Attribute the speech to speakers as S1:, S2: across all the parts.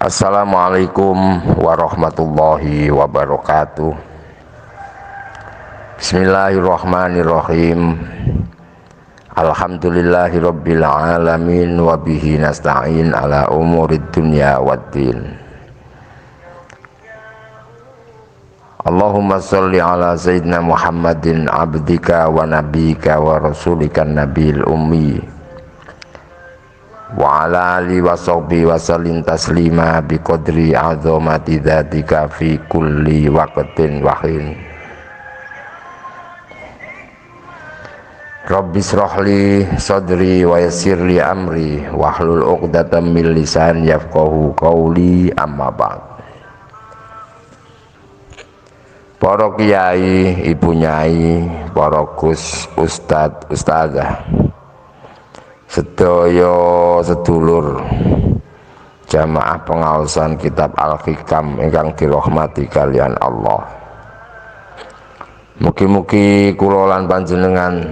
S1: Assalamualaikum warahmatullahi wabarakatuh. Bismillahirrahmanirrahim. Alhamdulillahirabbil alamin wa bihi nasta'in ala umurid dunya waddin. Allahumma shalli ala sayyidina Muhammadin abdika wa nabiyyika wa rasulika nabiyil ummi wa ala alihi wa sahbihi wa sallim taslima bi qadri azamati dzatika fi kulli waqtin wa hin. Rabbi shrahli sadri wa yassirli amri wahlul 'uqdatam min lisani yafqahu qawli, amma ba'd. Para kiai, ibu nyai, para gus, ustad, ustazah, sedaya sedulur jamaah pengaosan kitab Al-Hikam ingkang dirahmati kalian Allah. Mugi-mugi kula lan panjenengan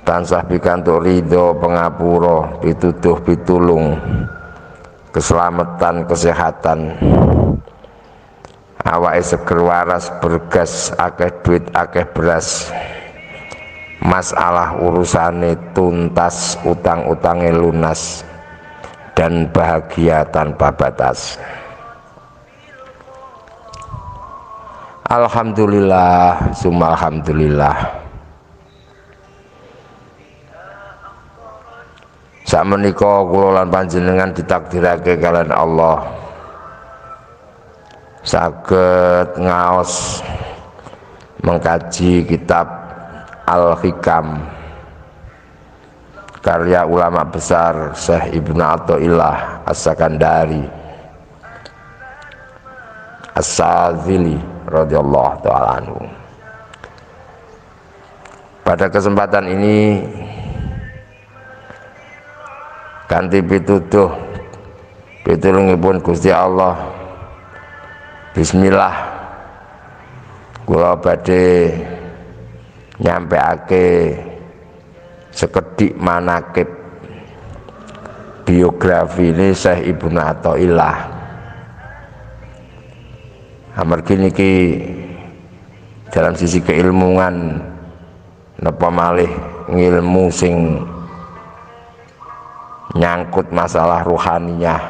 S1: tansah pikantuk ridho, pangapura, pituduh, pitulung, keselamatan, kesehatan, awake seger waras, bergas, akeh duit, akeh beras, masalah urusane tuntas, utang-utange lunas, dan bahagia tanpa batas. Alhamdulillah, summa alhamdulillah. Sakmenika kula lan panjenengan ditakdirake kalian Allah saged ngaos mengkaji kitab Al-Hikam karya ulama besar Syekh Ibnu Athaillah As-Sakandari As-Sadzili radhiyallahu ta'ala anhu. Pada kesempatan ini kanthi pituduh pitulungipun Gusti Allah, bismillah kula badhe nyampeake sekedhik manakib biografi ini Syekh Ibnu Athaillah. Amargi niki dalam sisi keilmuan napa malih ngilmu sing nyangkut masalah ruhaniyah,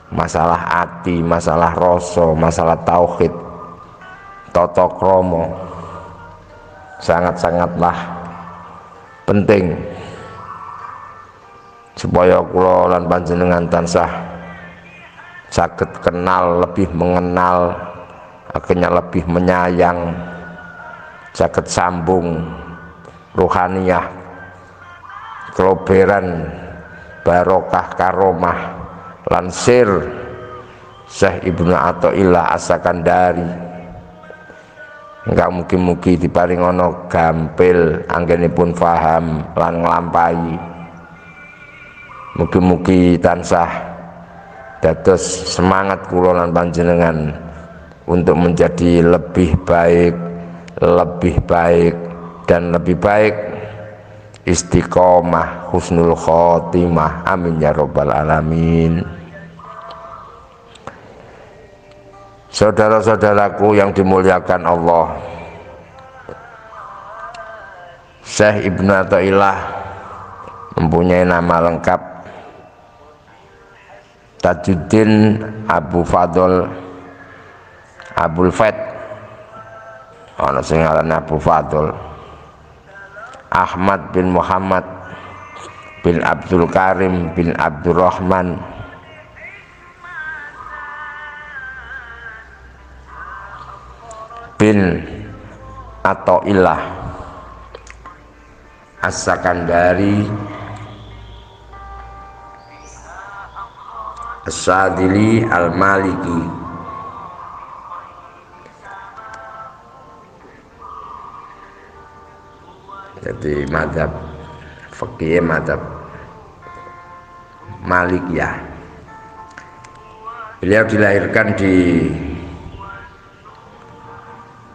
S1: masalah hati, masalah rasa, masalah tauhid, tata krama, sangat-sangatlah penting supaya kula lan panjenengan tansah saged kenal, lebih mengenal, akhirnya lebih menyayang, saged sambung ruhaniyah, keloberan barokah karomah lansir Syekh Ibnu Athaillah As-Sakandari. Enggak mugi-mugi diparingono gampil anggenipun faham lan nglampahi. Mugi-mugi tansah dados semangat kula lan panjenengan untuk menjadi lebih baik dan lebih baik, istiqomah, husnul khotimah, amin ya rabbal alamin. Saudara-saudaraku yang dimuliakan Allah, Syekh Ibnu Athaillah mempunyai nama lengkap Tajuddin Abu Fadl Abul Fath, ana sing aran Abu Fadl, Ahmad bin Muhammad bin Abdul Karim bin Abdurrahman bin Athaillah As-Sakandari As-Sadzili Al-Maliki. Jadi mazhab fikih, mazhab Malikiyah. Beliau dilahirkan di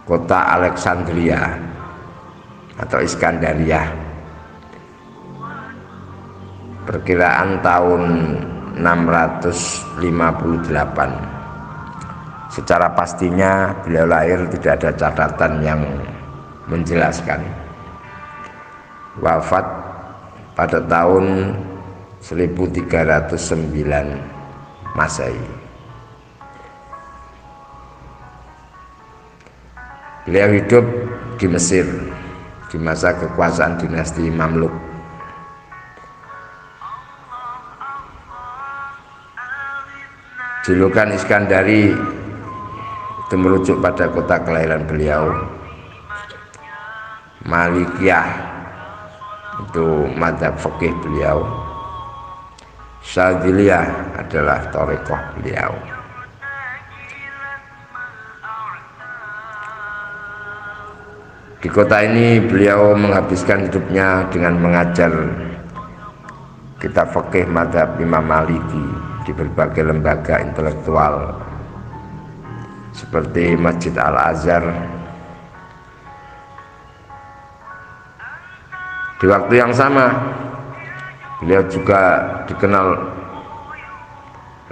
S1: kota Alexandria atau Iskandaria perkiraan tahun 658. Secara pastinya beliau lahir tidak ada catatan yang menjelaskan. Wafat pada tahun 1309 Masehi. Beliau hidup di Mesir di masa kekuasaan dinasti Mamluk. Julukan Iskandari itu merujuk pada kota kelahiran beliau. Malikiyah itu madzhab fikih beliau. Syadziliyah adalah thariqah beliau. Di kota ini beliau menghabiskan hidupnya dengan mengajar kitab fikih madzhab Imam Maliki di berbagai lembaga intelektual seperti Masjid Al-Azhar. Di waktu yang sama beliau juga dikenal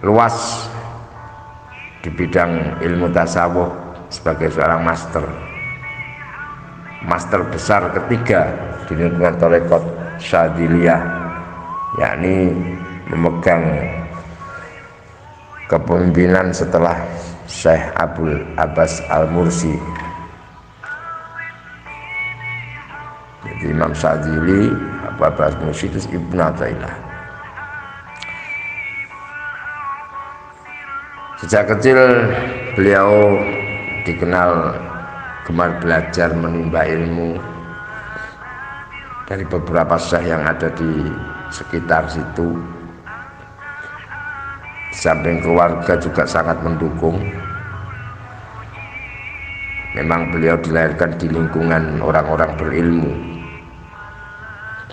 S1: luas di bidang ilmu tasawuf sebagai seorang master besar ketiga di lingkungan thariqat Syadziliyah, yakni memegang kepemimpinan setelah Syekh Abul Abbas Al-Mursi. Jadi Imam Syadzili, Abu Abbas Al-Mursi itu Ibnu Athaillah. Sejak kecil beliau dikenal gemar belajar menimba ilmu dari beberapa syekh yang ada di sekitar situ. Samping keluarga juga sangat mendukung. Memang beliau dilahirkan di lingkungan orang-orang berilmu.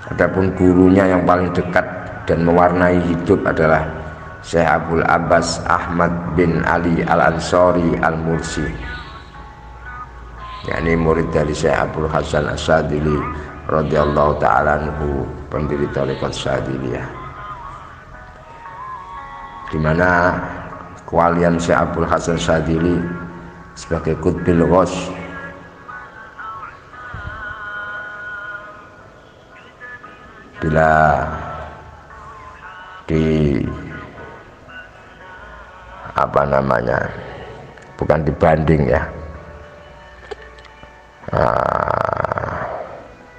S1: Adapun gurunya yang paling dekat dan mewarnai hidup adalah Syekh Abul Abbas Ahmad bin Ali Al-Ansari Al-Mursi, yakni murid dari Syekh Abul Hasan Asy-Syadzili radhiyallahu ta'ala anhu, pendiri thariqat Syadziliyah, di mana kewalian Syekh Abul Hasan Syadzili sebagai Qutbil Ghaus bila di bukan dibanding ya,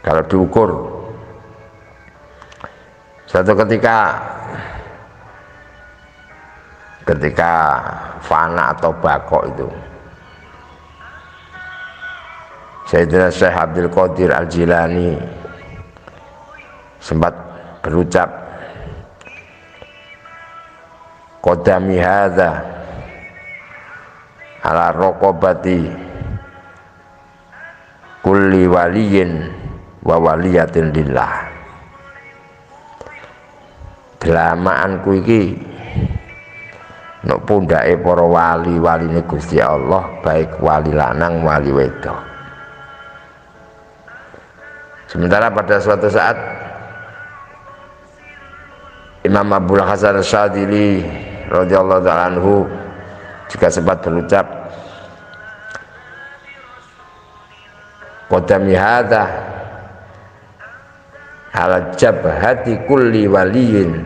S1: kalau diukur suatu ketika fana atau bako itu, Sayyidina Syekh Abdul Qadir Al-Jilani sempat berucap, qadami hadza ala raqabati kulli waliyin wa waliyatin lillah. Delamaanku iki nek pundake para wali-waline Gusti Allah, baik wali lanang wali wedok. Sementara pada suatu saat Imam Abul Hasan Asy-Syadzili radhiyallahu ta'ala anhu juga sempat berucap, qadami hadza ala jabhati kulli waliyin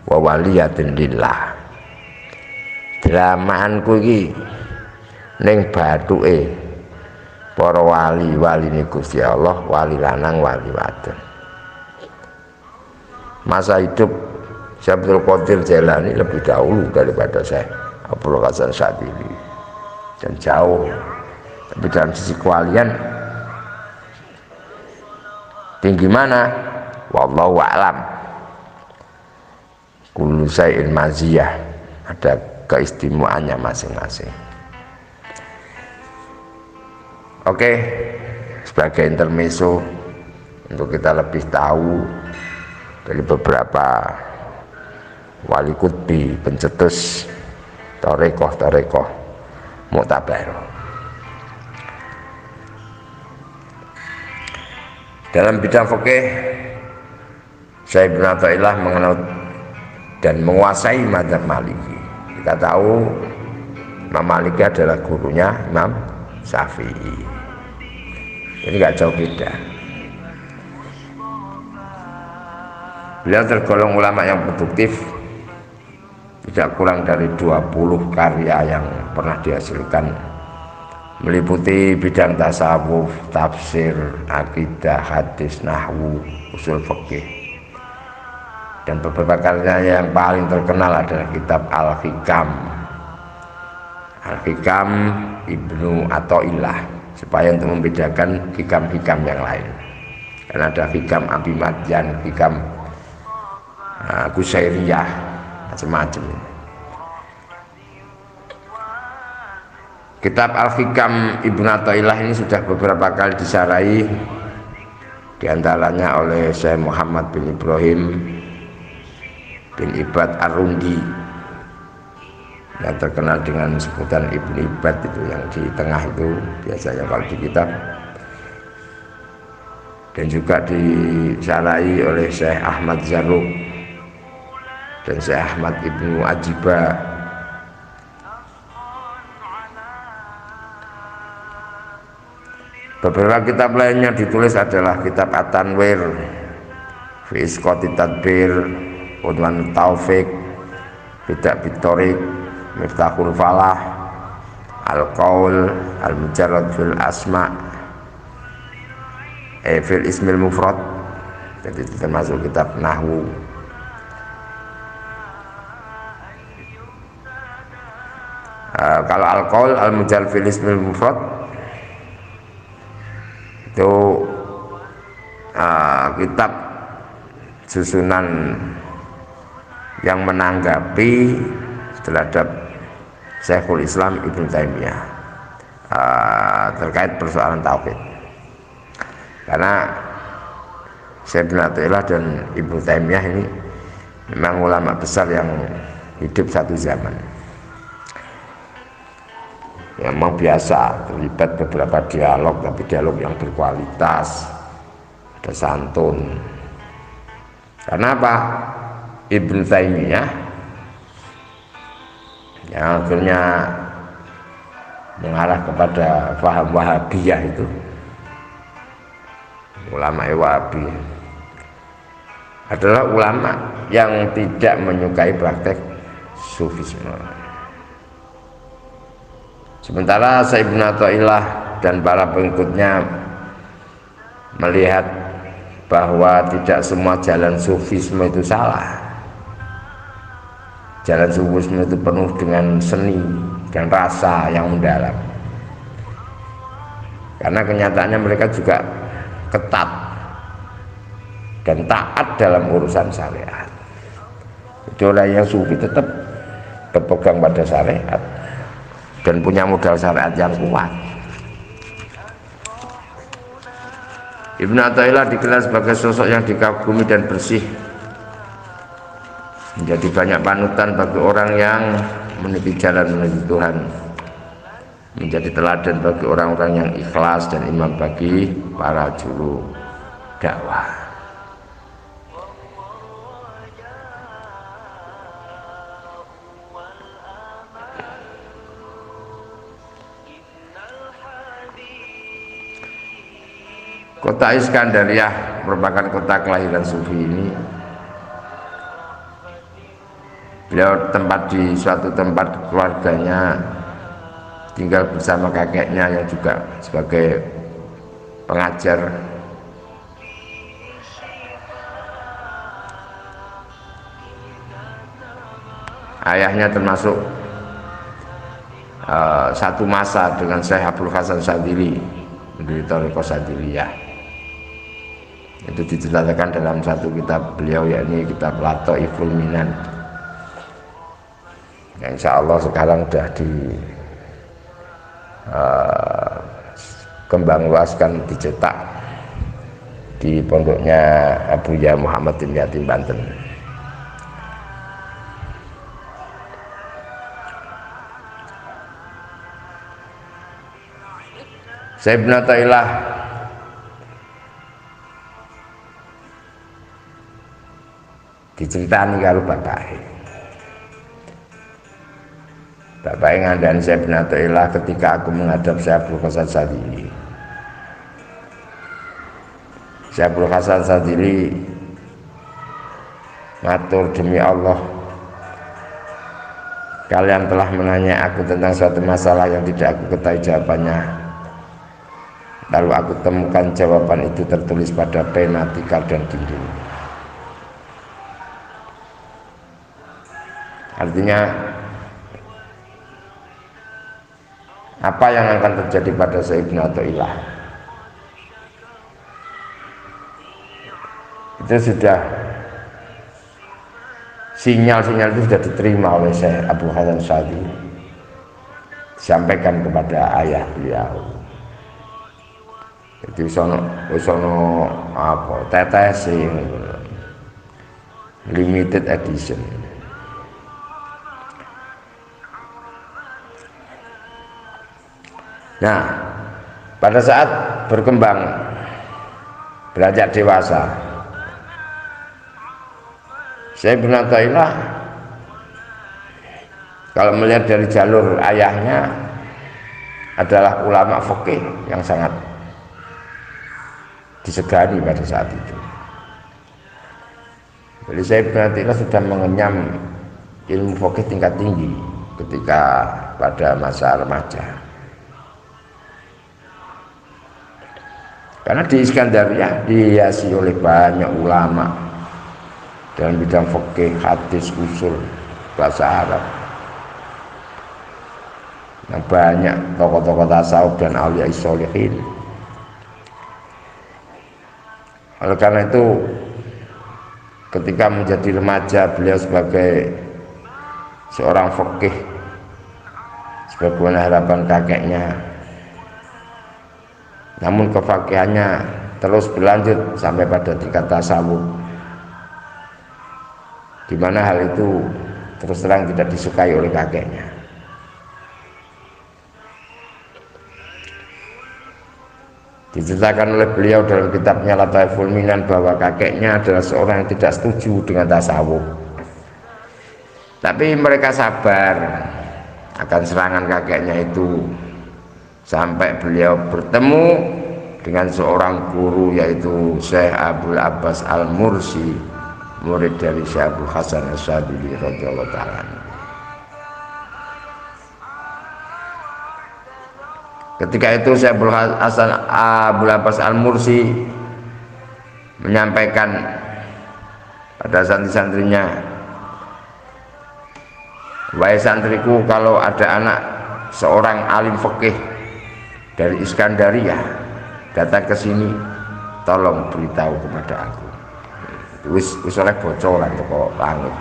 S1: wa waliyatin lillah. Dramaanku iki ning bathuke para wali-waline Gusti Allah, wali lanang wali wadon. Masa hidup Syekh Abdul Qadir Jailani lebih dahulu daripada Syekh Abul Hasan Syadzili dan jauh, tapi dalam sisi kewalian tinggi mana? Wallahu a'lam. Kullu syai'in maziyah, ada keistimewaannya masing-masing. Oke, sebagai intermezzo untuk kita lebih tahu dari beberapa wali qutbi pencetus thariqah mu'tabaroh. Dalam bidang fikih, Syekh Ibnu Athaillah mengenal dan menguasai mazhab Maliki. Kita tahu Imam Maliki adalah gurunya Imam Syafi'i. Ini nggak jauh beda. Beliau tergolong ulama yang produktif, tidak kurang dari 20 karya yang pernah dihasilkan, meliputi bidang tasawuf, tafsir, akidah, hadis, nahwu, usul fikih. Dan beberapa karyanya yang paling terkenal adalah kitab Al-Hikam, Al-Hikam Ibnu Athaillah, supaya untuk membedakan hikam-hikam yang lain. Karena ada hikam Abi Madyan, hikam Qusairiyah, macam-macam. Kitab Al-Hikam Ibnu Athaillah ini sudah beberapa kali disarai, diantaranya oleh Syekh Muhammad bin Ibrahim bin Ibad Ar-Rundi yang terkenal dengan sebutan Ibnu Ibad, itu yang di tengah itu biasanya kalau di kitab. Dan juga disarai oleh Syekh Ahmad Zarruq dan Syekh Ahmad Ibnu Ajiba. Beberapa kitab lainnya ditulis adalah kitab At-Tanwir fi Isqati Tadbir, Unwan Taufik, Bidak Bitorik, Miftahul Falah, Al-Qaul, Al-Mujarrad fil Asma, fil Ismil Mufrad. Jadi itu termasuk kitab Nahwu. Kalau Al-Qaul, Al-Mujarrad fil Ismil Mufrad itu kitab susunan yang menanggapi terhadap Syekhul Islam Ibnu Taimiyah terkait persoalan tauhid. Karena Syekh Ibnu Athaillah dan Ibnu Taimiyah ini memang ulama besar yang hidup satu zaman. Memang biasa terlibat beberapa dialog, tapi dialog yang berkualitas, ada santun. Karena apa? Ibnu Taimiyah yang akhirnya mengarah kepada paham Wahabiyah, itu ulama Wahabi adalah ulama yang tidak menyukai praktek sufisme. Sementara Syekh Ibnu Athaillah dan para pengikutnya melihat bahwa tidak semua jalan sufisme itu salah. Jalan sufisme itu penuh dengan seni dan rasa yang mendalam. Karena kenyataannya mereka juga ketat dan taat dalam urusan syariat. Itu orang yang sufi tetap berpegang pada syariat dan punya modal syariat yang kuat. Ibnu Athaillah dikenal sebagai sosok yang dikagumi dan bersih, menjadi banyak panutan bagi orang yang meniti jalan menuju Tuhan, menjadi teladan bagi orang-orang yang ikhlas dan imam bagi para juru dakwah. Kota Iskandariyah merupakan kota kelahiran sufi ini. Beliau tempat di suatu tempat keluarganya, tinggal bersama kakeknya yang juga sebagai pengajar. Ayahnya termasuk satu masa dengan Syekh Abdul Hasan Sadili, pendiri Thariqah Sadiliyah. Itu diceritakan dalam satu kitab beliau, yakni kitab Lataiful Minan, yang insya Allah sekarang sudah kembang luaskan, dicetak di pondoknya Abuya Muhammad bin Yatim Banten. Syekh Ibnu Athaillah diceritani karo bapake. bapak ngandani saya Ibnu Athaillah ketika aku menghadap saya Abdul Hasan Sadili. Saya Abdul Hasan Sadili matur, demi Allah kalian telah menanya aku tentang suatu masalah yang tidak aku ketahui jawabannya, lalu aku temukan jawaban itu tertulis pada pena, tikar, dan dinding. Artinya apa yang akan terjadi pada Syekh Ibnu Athaillah itu sudah, sinyal-sinyal itu sudah diterima oleh Syekh Abu Hasan Sadili, disampaikan kepada ayah beliau. Jadi sono apa tetes limited edition. Nah, pada saat berkembang beranjak dewasa, Syekh Ibnu Athaillah kalau melihat dari jalur ayahnya adalah ulama fikih yang sangat disegani pada saat itu. Jadi Syekh Ibnu Athaillah sudah mengenyam ilmu fikih tingkat tinggi ketika pada masa remaja. Karena di Iskandaria dihiasi oleh banyak ulama dalam bidang fikih, hadis, usul, bahasa Arab. Yang banyak tokoh-tokoh tasawuf dan auliya sholihin. Oleh karena itu ketika menjadi remaja beliau sebagai seorang fikih sebagaimana harapan kakeknya, namun kefakihannya terus berlanjut sampai pada tingkat tasawuf, di mana hal itu terus terang tidak disukai oleh kakeknya. Diceritakan oleh beliau dalam kitabnya Lataiful Minan bahwa kakeknya adalah seorang yang tidak setuju dengan tasawuf, tapi mereka sabar akan serangan kakeknya itu sampai beliau bertemu dengan seorang guru yaitu Syekh Abul Abbas Al-Mursi, murid dari Syekh Abdul Hasan As-Sadili radhiyallahu ta'ala. Ketika itu Syekh Abul Abbas Al-Mursi menyampaikan pada santri-santrinya, wahai santriku, kalau ada anak seorang alim fikih dari Iskandaria datang ke sini, tolong beritahu kepada aku. Wis oleh bocoran toko langit.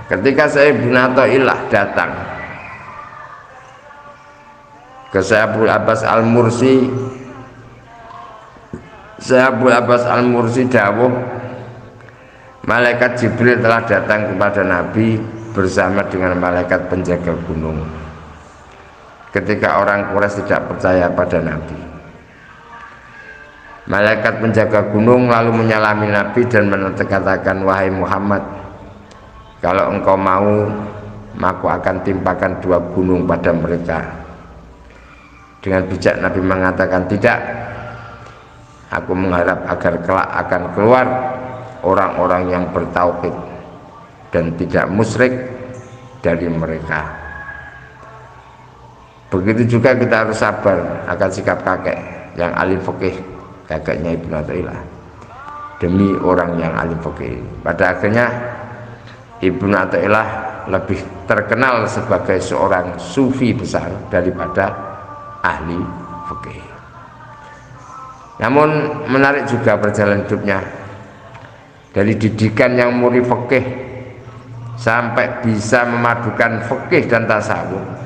S1: Ketika Syekh Ibnu Athaillah datang ke Syekh Abul Abbas Al-Mursi, Syekh Abul Abbas Al-Mursi dawuh, malaikat Jibril telah datang kepada Nabi bersama dengan malaikat penjaga gunung ketika orang Quraisy tidak percaya pada Nabi. Malaikat penjaga gunung lalu menyalami Nabi dan mengatakan, wahai Muhammad, kalau engkau mau, maka akan timpakan 2 gunung pada mereka. Dengan bijak Nabi mengatakan, tidak, aku mengharap agar kelak akan keluar orang-orang yang bertauhid dan tidak musyrik dari mereka. Begitu juga kita harus sabar akan sikap kakek yang alim fikih, kakeknya Ibnu Athaillah, demi orang yang alim fikih. Pada akhirnya Ibnu Athaillah lebih terkenal sebagai seorang sufi besar daripada ahli fikih. Namun menarik juga perjalanan hidupnya, dari didikan yang murni fikih sampai bisa memadukan fikih dan tasawuf.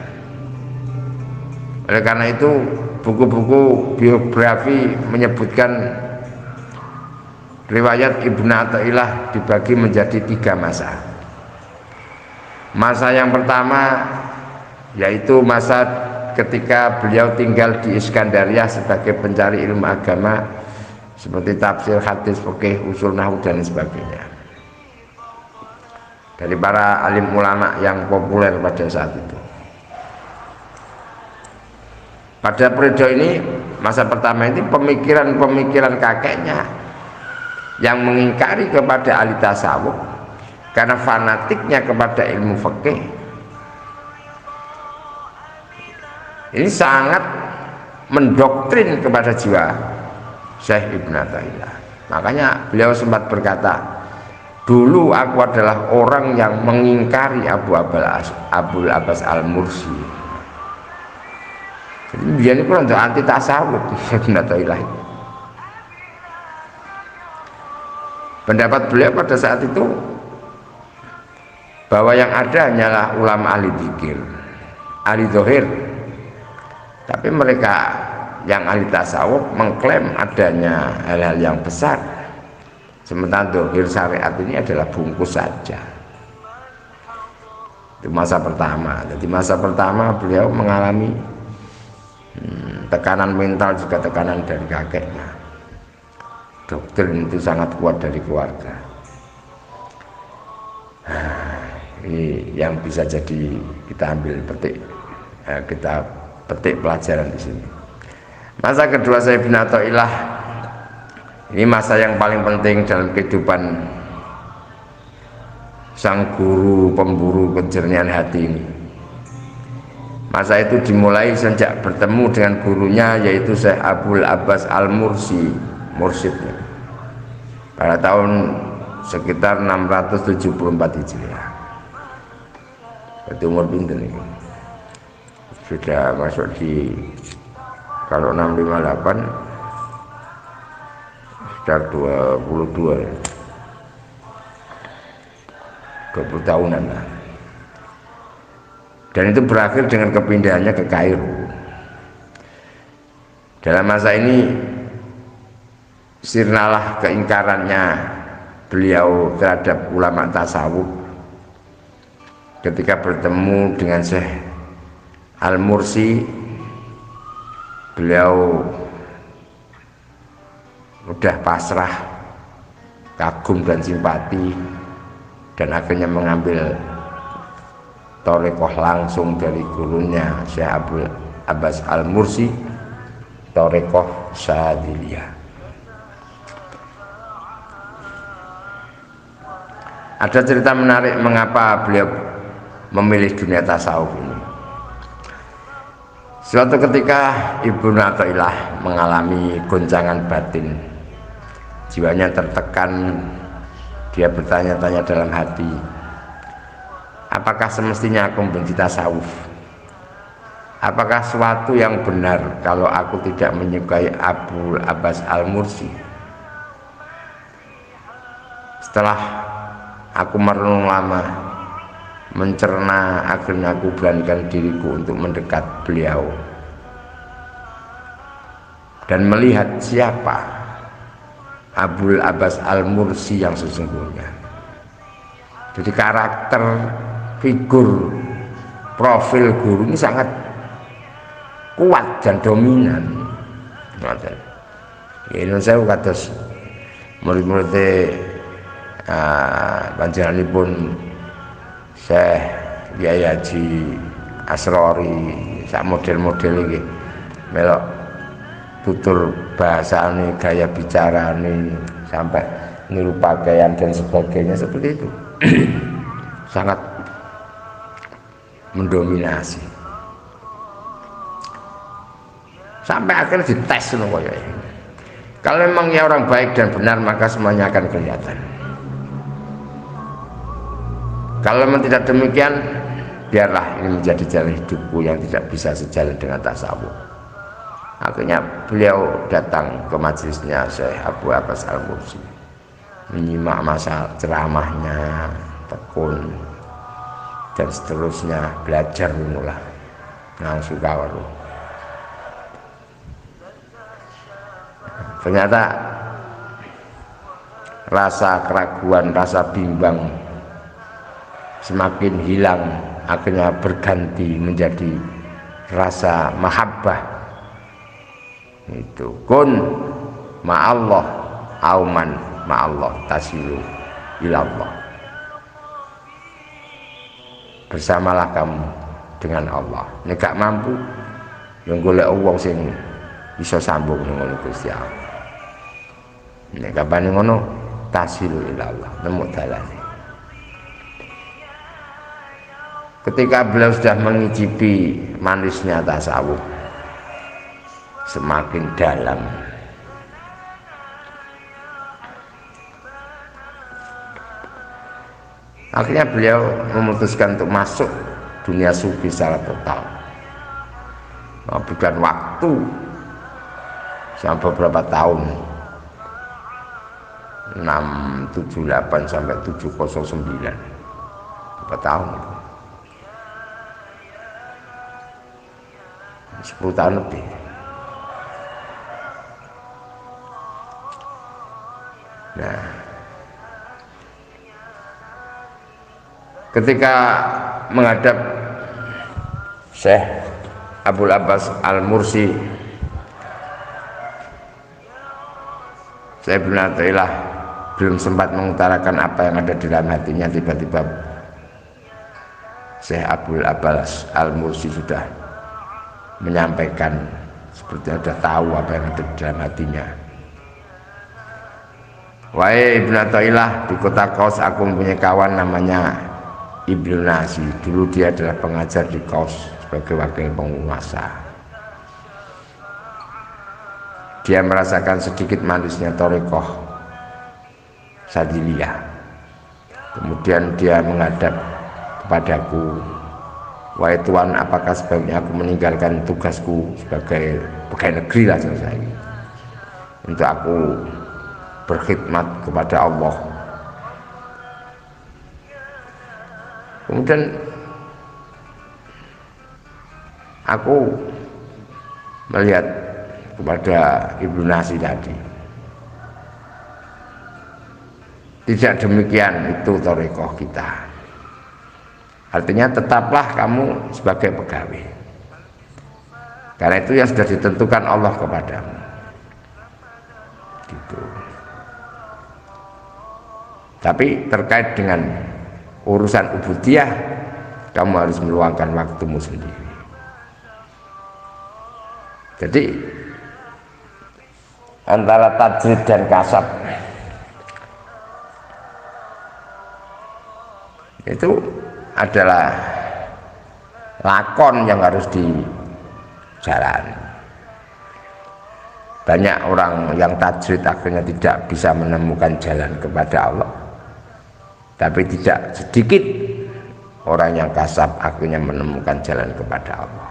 S1: Oleh karena itu buku-buku biografi menyebutkan riwayat Ibnu Athaillah dibagi menjadi 3 masa. Masa yang pertama yaitu masa ketika beliau tinggal di Iskandaria sebagai pencari ilmu agama seperti tafsir, hadis, fikih, usul nahwu dan sebagainya. dari para alim ulama yang populer pada saat itu. Pada periode ini, masa pertama ini pemikiran-pemikiran kakeknya yang mengingkari kepada ahli tasawuf karena fanatiknya kepada ilmu fikih ini sangat mendoktrin kepada jiwa Syekh Ibnu Athaillah. Makanya beliau sempat berkata, dulu aku adalah orang yang mengingkari Abul Abbas Al-Mursi. Jadi dia ini kurang anti tasawuf. Ibnu Athaillah. Pendapat beliau pada saat itu bahwa yang ada hanyalah ulama ahli dzikir, ahli zahir. Tapi mereka yang ahli tasawuf mengklaim adanya hal-hal yang besar, sementara zahir syariat ini adalah bungkus saja. Itu masa pertama. Jadi masa pertama beliau mengalami tekanan mental, juga tekanan dari kakeknya. Doktrin itu sangat kuat dari keluarga. Ini yang bisa jadi kita ambil kita petik pelajaran di sini. Masa kedua Syekh Ibnu Athaillah ini masa yang paling penting dalam kehidupan sang guru pemburu kejernihan hati ini. Masa itu dimulai sejak bertemu dengan gurunya, yaitu Syekh Abul Abbas Al-Mursi, mursyidnya, pada tahun sekitar 674 Hijriah. Itu umur pinten ini? Sudah masuk di, kalau 658 sekitar 22 ya. 20 tahunan lah. Dan itu berakhir dengan kepindahannya ke Kairo. Dalam masa ini sirnalah keingkarannya beliau terhadap ulama tasawuf ketika bertemu dengan Syekh Al-Mursi. Beliau udah pasrah, kagum dan simpati, dan akhirnya mengambil thariqah langsung dari gurunya Syekh Abul Abbas Al-Mursi, thariqah Syadziliyah. Ada cerita menarik mengapa beliau memilih dunia tasawuf ini. Suatu ketika Ibnu Athaillah mengalami goncangan batin, jiwanya tertekan. Dia bertanya-tanya dalam hati, apakah semestinya aku membenci tasawuf? Apakah suatu yang benar kalau aku tidak menyukai Abul Abbas Al-Mursi? Setelah aku merenung lama, mencerna, akhirnya aku beranikan diriku untuk mendekat beliau dan melihat siapa Abul Abbas Al-Mursi yang sesungguhnya. Jadi karakter, figur, profil guru ini sangat kuat dan dominan. Ini saya kados murid-muridnya panjenenganipun Syekh Kyai Haji Asrori, sak model-model iki melok tutur bahasane, gaya bicarane, sampai niru pakaian dan sebagainya seperti itu. Sangat mendominasi. Sampai akhirnya dites loh kayak ini. Kalau memang ya orang baik dan benar, maka semuanya akan kelihatan. Kalau memang tidak demikian, biarlah ini menjadi jalan hidupku yang tidak bisa sejalan dengan tasawuf. Akhirnya beliau datang ke majelisnya Syekh Abu Abbas Al-Mursi, menyimak masa ceramahnya, tekun dan seterusnya, belajar mulai langsung kawaru. Ternyata rasa keraguan, rasa bimbang semakin hilang, akhirnya berganti menjadi rasa mahabbah. Itu kun ma'allah auman ma'allah tasilu ilallah. bersamalah kamu dengan Allah. Nek gak mampu yang golek wong sing bisa sambung dengan Gusti Allah. Nek kapan ngono tasilu ila Allah, nemu dalane. Ketika beliau sudah mengicipi manisnya tasawuf semakin dalam, akhirnya beliau memutuskan untuk masuk dunia sufi secara total. Bukan waktu sampai beberapa tahun, 678 sampai 709, berapa tahun itu? 10 tahun lebih. Nah, ketika menghadap Syekh Abul Abbas Al-Mursi, Syekh Ibnu Athaillah belum sempat mengutarakan apa yang ada di dalam hatinya, tiba-tiba Syekh Abul Abbas Al-Mursi sudah menyampaikan seperti ada tahu apa yang ada di dalam hatinya. Wahai Ibnu Athaillah, di kota Kaus aku mempunyai kawan namanya Ibnu Nasi. Dulu dia adalah pengajar di Kaus sebagai wakil penguasa. Dia merasakan sedikit manisnya thariqah Sadiliyah. Kemudian dia menghadap kepadaku, wahai Tuan, apakah sebaiknya aku meninggalkan tugasku sebagai pegawai negeri lah selesai, untuk aku berkhidmat kepada Allah. Kemudian aku melihat kepada Ibnu Nasi tadi, tidak demikian itu thariqah kita. Artinya tetaplah kamu sebagai pegawai, karena itu yang sudah ditentukan Allah kepadamu, gitu. Tapi terkait dengan urusan ubudiyah, kamu harus meluangkan waktumu sendiri. Jadi antara tajrid dan kasab itu adalah lakon yang harus dijalani. Banyak orang yang tajrid akhirnya tidak bisa menemukan jalan kepada Allah, tapi tidak sedikit orang yang kasab akhirnya menemukan jalan kepada Allah.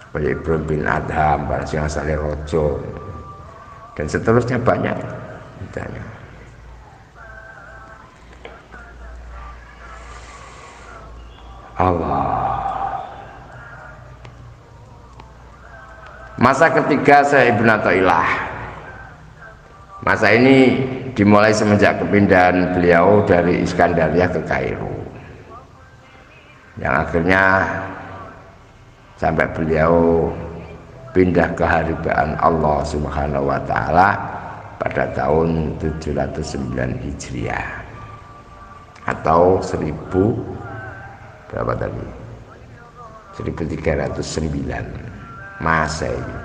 S1: Seperti Ibrahim bin Adham, Syekh Saleh Rojo, dan seterusnya banyak. Misalnya Allah. Masa ketiga Syekh Ibnu Athaillah. Masa ini dimulai semenjak kepindahan beliau dari Iskandaria ke Kairo, yang akhirnya sampai beliau pindah ke haribaan Allah Subhanahu wa taala pada tahun 709 Hijriah atau 1000 berapa tadi? 1309 Masehi.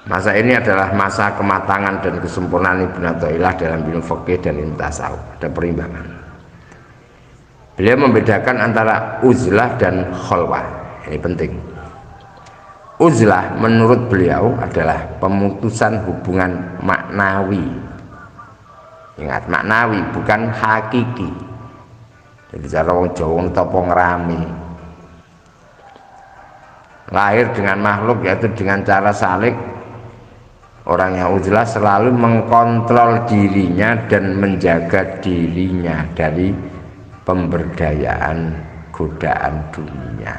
S1: Masa ini adalah masa kematangan dan kesempurnaan Ibnu Athaillah dalam ilmu fikih dan ilmu tasawuf. Ada perimbangan. Beliau membedakan antara uzlah dan khalwah. Ini penting. Uzlah menurut beliau adalah pemutusan hubungan maknawi. Ingat, maknawi bukan hakiki. Jadi cara wong Jawa topo ngrami. Lahir dengan makhluk yaitu dengan cara salik. Orang yang uzlah selalu mengkontrol dirinya dan menjaga dirinya dari pemberdayaan godaan dunia.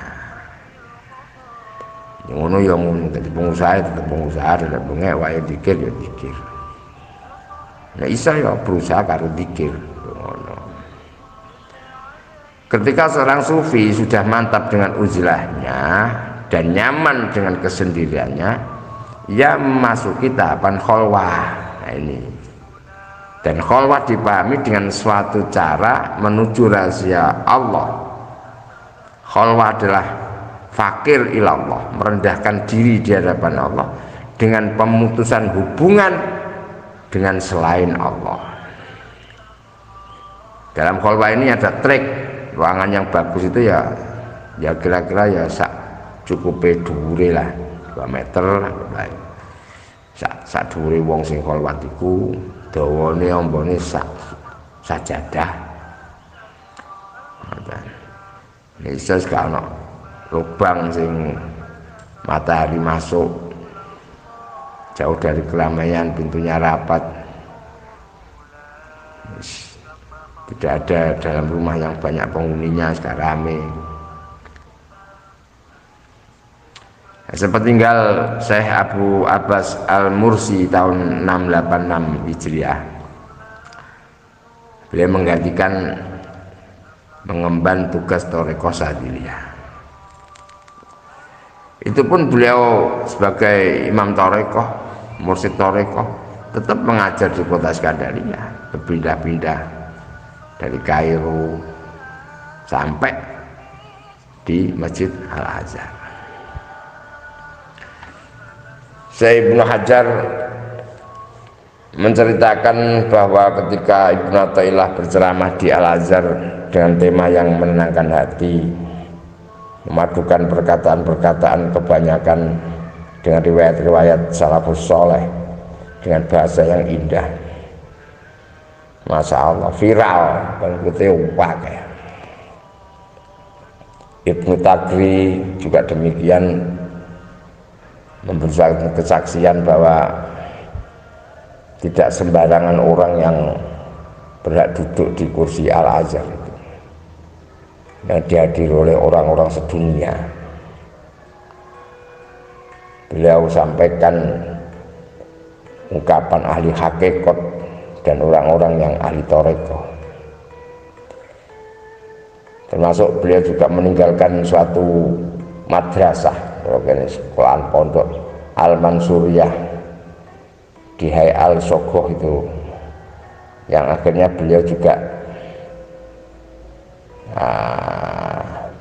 S1: Yang ngono yang ngono, jadi pengusaha tetap pengusaha, tetap bengek, wae dikir ya dikir. Nah isa ya berusaha karo dikir. Ketika seorang sufi sudah mantap dengan uzlahnya, dan nyaman dengan kesendiriannya, ia memasuki tahapan kholwah. Nah, ini. Dan kholwah dipahami dengan suatu cara menuju rahasia Allah. Kholwah adalah fakir ilallah, merendahkan diri di hadapan Allah dengan pemutusan hubungan dengan selain Allah. Dalam kholwah ini ada trik. Ruangan yang bagus itu ya kira-kira ya cukup dhuwure lah, 2 meter lah. Sak dhuwure wong sing kholwat iku, dawane ambane sajadah. Yesus gak ono lubang sing matahari masuk, jauh dari keramaian, pintunya rapat. Tidak ada dalam rumah yang banyak penghuninya, sudah rame. Sempat tinggal Syekh Abu Abbas Al-Mursi tahun 686 Hijriah. Beliau menggantikan mengemban tugas Thariqah Sadiliyah. Itu pun beliau sebagai imam Thariqah, mursyid Thariqah, tetap mengajar di kota Iskandariyah, berpindah-pindah dari Kairo sampai di Masjid Al-Azhar. Syekh Ibnu Hajar menceritakan bahwa ketika Ibnu Athaillah berceramah di Al-Azhar dengan tema yang menenangkan hati, memadukan perkataan-perkataan kebanyakan dengan riwayat-riwayat salafus soleh dengan bahasa yang indah, Masya Allah, viral pengikutnya pakai. Ibnu Tagri juga demikian, memberikan kesaksian bahwa tidak sembarangan orang yang berhak duduk di kursi Al-Azhar itu, yang dihadiri oleh orang-orang sedunia. Beliau sampaikan ungkapan ahli hakikat dan orang-orang yang ahli thariqah. Termasuk beliau juga meninggalkan suatu madrasah, sekolahan pondok Al-Mansuriyah di Hai Al-Sogoh itu, yang akhirnya beliau juga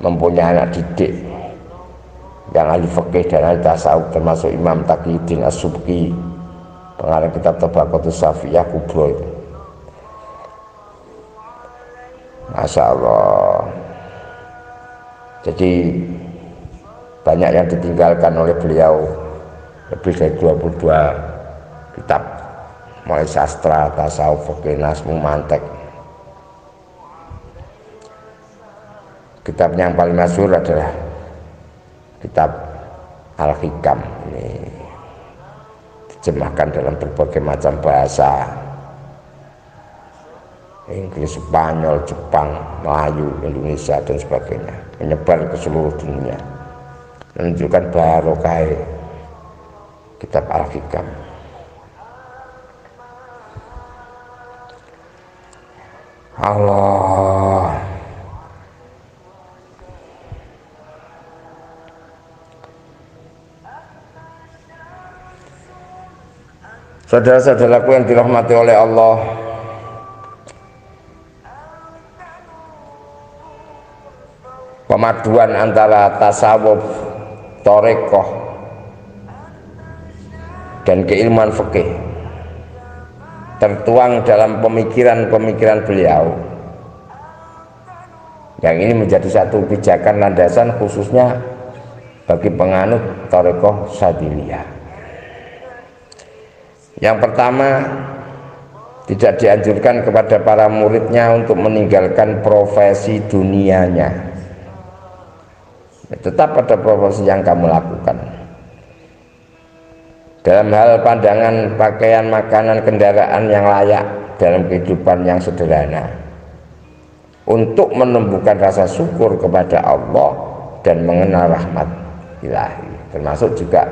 S1: mempunyai anak didik yang ahli fikih dan ahli tasawuf, termasuk Imam Taqiyuddin As-Subki, pengarang kitab Tabaqatus Safiyah Kubro itu. Masya Allah. Jadi banyak yang ditinggalkan oleh beliau, lebih dari 22 kitab, mulai sastra, tasawuf, fikih, nazmu, mantek. Kitabnya yang paling masyhur adalah kitab Al-Hikam. Ini diterjemahkan dalam berbagai macam bahasa, Inggris, Spanyol, Jepang, Melayu, Indonesia dan sebagainya, menyebar ke seluruh dunia, menunjukkan barokah kitab Al-Hikam. Allah. Saudara-saudaraku yang dirahmati oleh Allah, pemaduan antara tasawuf, thariqah dan keilmuan fikih tertuang dalam pemikiran-pemikiran beliau, yang ini menjadi satu pijakan landasan khususnya bagi penganut thariqah Sadiliyah. Yang pertama, tidak dianjurkan kepada para muridnya untuk meninggalkan profesi dunianya, tetap pada profesi yang kamu lakukan. Dalam hal pandangan, pakaian, makanan, kendaraan yang layak dalam kehidupan yang sederhana, untuk menumbuhkan rasa syukur kepada Allah dan mengenal rahmat ilahi, termasuk juga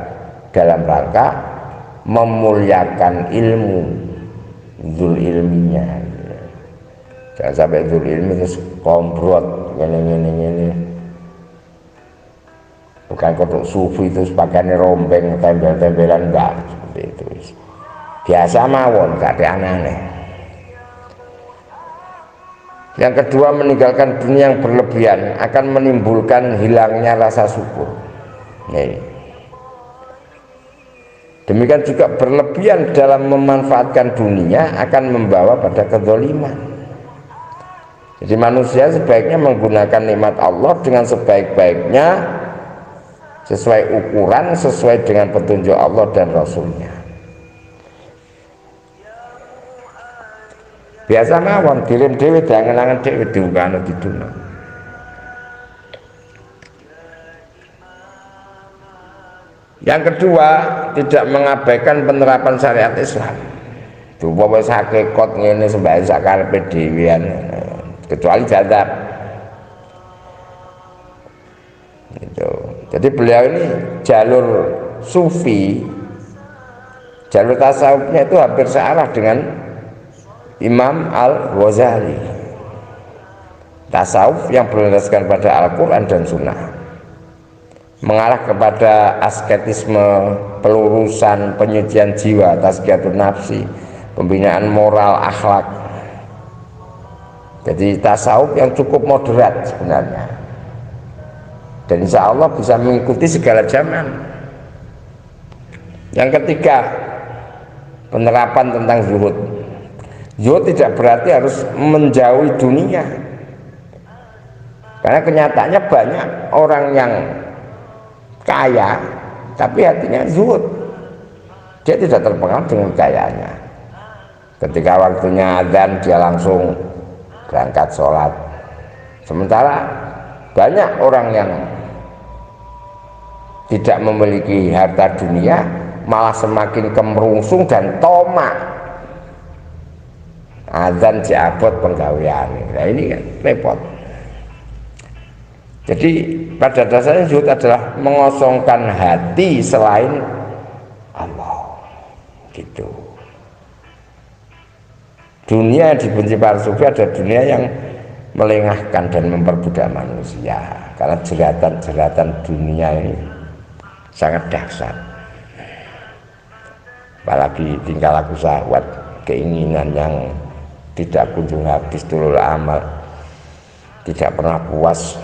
S1: dalam rangka memuliakan ilmu, dzul ilminya. Jangan sampai dzul ilmi terus kombrot, ini bukan kodok sufi itu pakaiannya rombeng tembel-tembelan, enggak seperti itu, biasa mawon, gak ada aneh-aneh. Yang kedua, meninggalkan dunia yang berlebihan akan menimbulkan hilangnya rasa syukur. Nih. Demikian juga berlebihan dalam memanfaatkan dunia akan membawa pada kezaliman. Jadi manusia sebaiknya menggunakan nikmat Allah dengan sebaik-baiknya, sesuai ukuran, sesuai dengan petunjuk Allah dan Rasulnya. Biasa mawon dilim dhewe dangen-angen dhewe diungkano diduna. Yang kedua, tidak mengabaikan penerapan syariat Islam. Umpama wis hakikat ngene sembahyang sakarepe dhewean, kecuali jadab. Gitu. Jadi beliau ini jalur sufi, jalur tasawufnya itu hampir searah dengan Imam Al-Ghazali. Tasawuf yang berlandaskan pada Al-Quran dan Sunnah, mengarah kepada asketisme, pelurusan, penyucian jiwa, tazkiyatun nafsi, pembinaan moral, akhlak. Jadi tasawuf yang cukup moderat sebenarnya, dan insya Allah bisa mengikuti segala zaman. Yang ketiga, penerapan tentang zuhud. Zuhud tidak berarti harus menjauhi dunia, karena kenyataannya banyak orang yang kaya tapi hatinya zuhud, dia tidak terpengaruh dengan kekayaannya. Ketika waktunya azan dia langsung berangkat sholat. Sementara banyak orang yang tidak memiliki harta dunia malah semakin kemerungsung dan tomak. Azan diabot penggawean. Nah ini kan repot. Jadi pada dasarnya zuhud adalah mengosongkan hati selain Allah, gitu. Dunia yang dibenci para sufi adalah dunia yang melengahkan dan memperbudak manusia, karena jeratan-jeratan dunia ini sangat dahsyat. Apalagi tingkah laku syahwat, keinginan yang tidak kunjung habis, tulul amal, tidak pernah puas,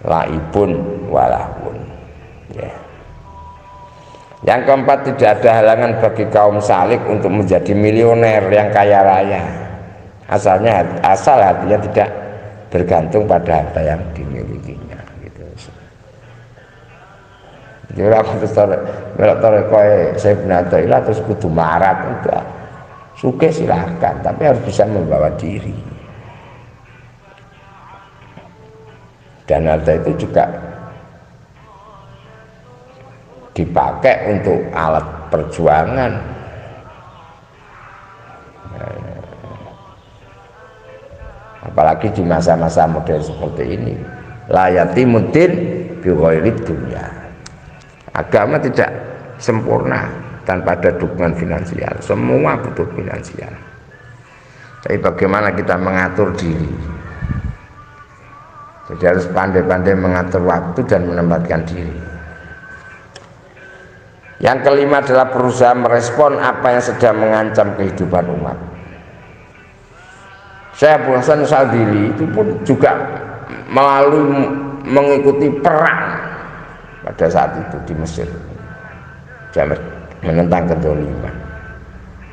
S1: laibun walahun, ya. Yang keempat, tidak ada halangan bagi kaum salik untuk menjadi milioner yang kaya raya, asal hatinya tidak bergantung pada harta yang dimilikinya, gitu. Jadi aku terus melok tarekoe saya benar terus kudu marat, enggak. Suke silahkan, tapi harus bisa membawa diri. Dan harta itu juga dipakai untuk alat perjuangan. Apalagi di masa-masa modern seperti ini, layatimuddin bi ghairi dunya. Agama tidak sempurna tanpa ada dukungan finansial. Semua butuh finansial. Tapi bagaimana kita mengatur diri? Jadi harus pandai-pandai mengatur waktu dan menempatkan diri. Yang kelima adalah berusaha merespon apa yang sedang mengancam kehidupan umat. Syekh Abu Hasan Syadzili itu pun juga melalui mengikuti perang pada saat itu di Mesir. Dia menentang kezaliman,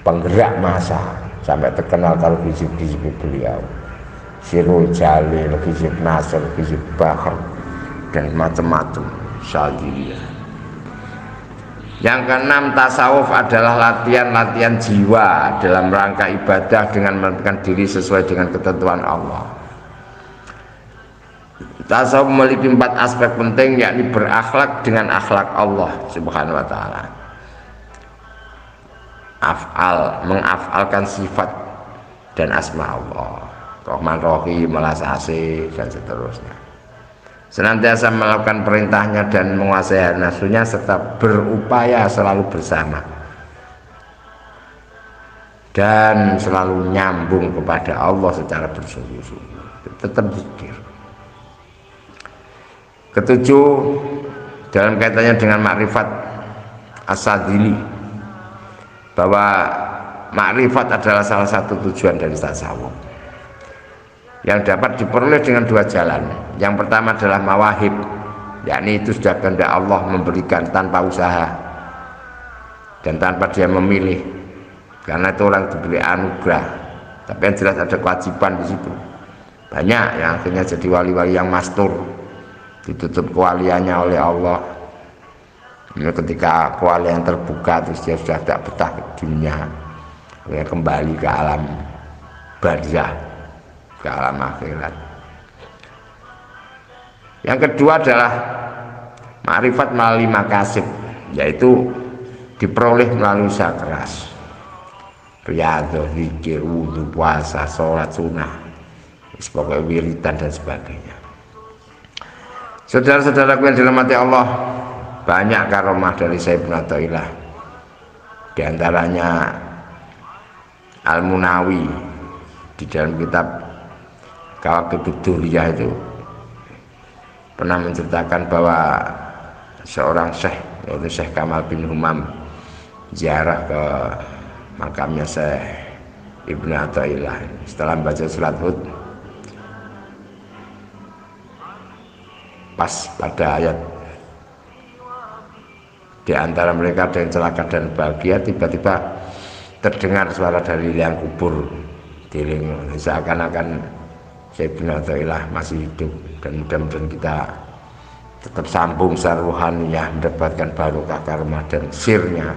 S1: penggerak massa, sampai terkenal kalau hizib-hizib beliau, Sirul Jalil, Hizib Nasr, Hizib Bahar, dan macam-macam Syadziliyah. Yang keenam, tasawuf adalah latihan-latihan jiwa dalam rangka ibadah dengan menempatkan diri sesuai dengan ketentuan Allah. Tasawuf memiliki 4 aspek penting, yakni berakhlak dengan akhlak Allah Subhanahu wa ta'ala, af'al, mengaf'alkan sifat dan asma Allah, Rahman Rahim, Malas Asih, dan seterusnya. Senantiasa melakukan perintahnya dan menguasai nafsunya, serta berupaya selalu bersama dan selalu nyambung kepada Allah secara bersungguh-sungguh. Tetap zikir. Ketujuh, dalam kaitannya dengan makrifat as-Sadzili, bahwa makrifat adalah salah satu tujuan dari tasawuf yang dapat diperoleh dengan dua jalan. Yang pertama adalah mawahib, yakni itu sudah kehendak Allah memberikan tanpa usaha dan tanpa dia memilih, karena itu orang diberi anugerah. Tapi yang jelas ada kewajiban di situ. Banyak yang akhirnya jadi wali-wali yang mastur, ditutup kewaliannya oleh Allah. Ketika kewalian terbuka, terus dia sudah tidak betah ke dunia, dia kembali ke alam barzah, ke alam akhirat. Yang kedua adalah makrifat melalui makasib, yaitu diperoleh melalui usaha keras, riyadhah, zikir, wudhu, puasa, sholat sunnah, sebagai wiridan dan sebagainya. Saudara-saudaraku yang dirahmati Allah, banyak karomah dari Syekh Ibnu Athaillah. Di antaranya Al-Munawi di dalam kitab Kawakibud Durriyah itu pernah menceritakan bahwa seorang syekh, yaitu Syekh Kamal bin Humam, ziarah ke makamnya Syekh Ibnu Athaillah. Setelah membaca surat Hud, pas pada ayat di antara mereka ada yang celaka dan bahagia, tiba-tiba terdengar suara dari liang kubur, seakan-akan Syekh Ibnu Athaillah masih hidup. Dan mudah-mudahan kita tetap sambung secara ruhaniyah, mendapatkan barokah karma dan sirnya.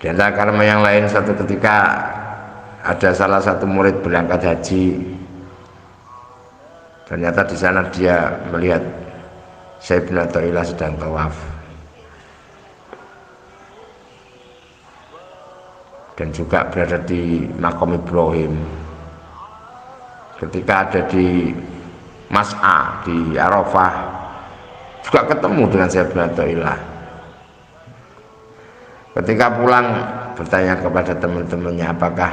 S1: Dan karma yang lain, satu ketika ada salah satu murid berangkat haji. Ternyata di sana dia melihat Syekh Ibnu Athaillah sedang tawaf, dan juga berada di makam Ibrahim. Ketika ada di Mas'a di Arafah juga ketemu dengan Syekh Ibnu Athaillah. Ketika pulang bertanya kepada teman-temannya, apakah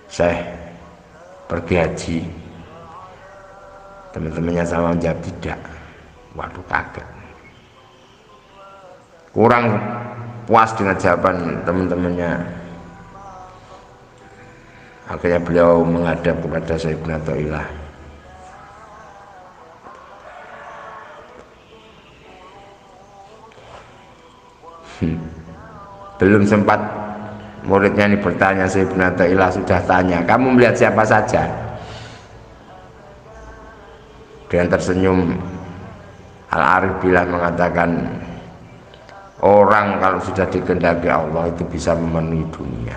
S1: Syekh pergi haji? Teman-temannya sama menjawab tidak. Waduh, kaget, kurang puas dengan jawaban teman-temannya. Akhirnya beliau menghadap kepada Syekh Ibnu Athaillah. Belum sempat muridnya ini bertanya, Syekh Ibnu Athaillah sudah tanya, kamu melihat siapa saja? Dengan tersenyum, Al-Arif Billah mengatakan, orang kalau sudah dikehendaki Allah itu bisa memenuhi dunia.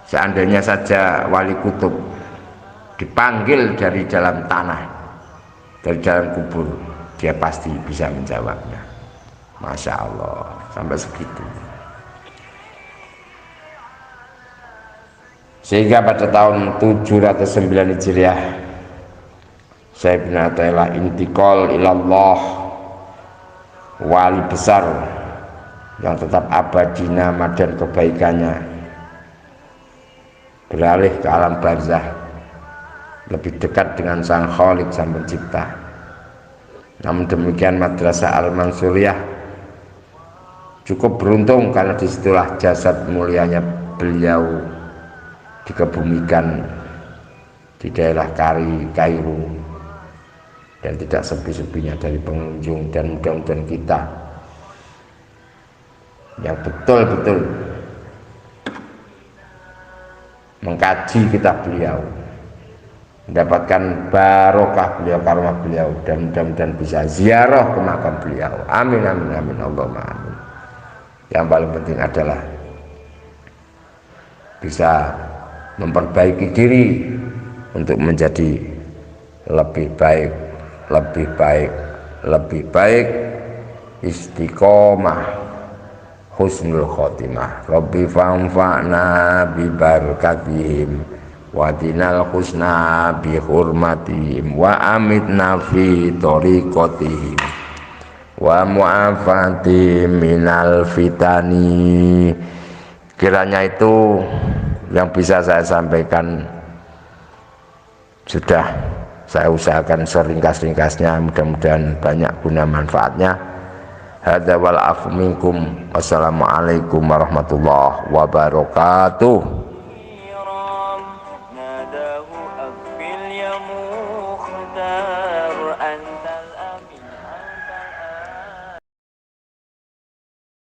S1: Seandainya saja wali kutub dipanggil dari dalam tanah, dari dalam kubur, dia pasti bisa menjawabnya. Masya Allah, sampai segitu. Sehingga pada tahun 709 Hijriah, Syekh Ibnu Athaillah intikal ilallah, wali besar yang tetap abadi nama dan kebaikannya, beralih ke alam barzah, lebih dekat dengan Sang Khalik, Sang Pencipta. Namun demikian Madrasah Al-Mansuriyah cukup beruntung, karena disitulah jasad mulianya beliau dikebumikan di daerah Kairo, dan tidak sepi-sepinya dari pengunjung. Dan mudah-mudahan kita yang betul-betul mengkaji kitab beliau, mendapatkan barokah beliau, karomah beliau, dan mudah-mudahan bisa ziarah ke makam beliau. Amin amin amin, Allahumma amin. Yang paling penting adalah bisa memperbaiki diri untuk menjadi lebih baik, lebih baik, lebih baik, istiqomah, husnul khotimah. Rabbi fanfa'na bi barakatihim wa dinal husna bi hurmatihim wa amitna fi tariqatihim wa mu'afati minal fitani. Kiranya itu yang bisa saya sampaikan sudah saya usahakan seringkas-ringkasnya, mudah-mudahan banyak guna manfaatnya. Hadza wal afu minkum. Wassalamualaikum warahmatullahi wabarakatuh.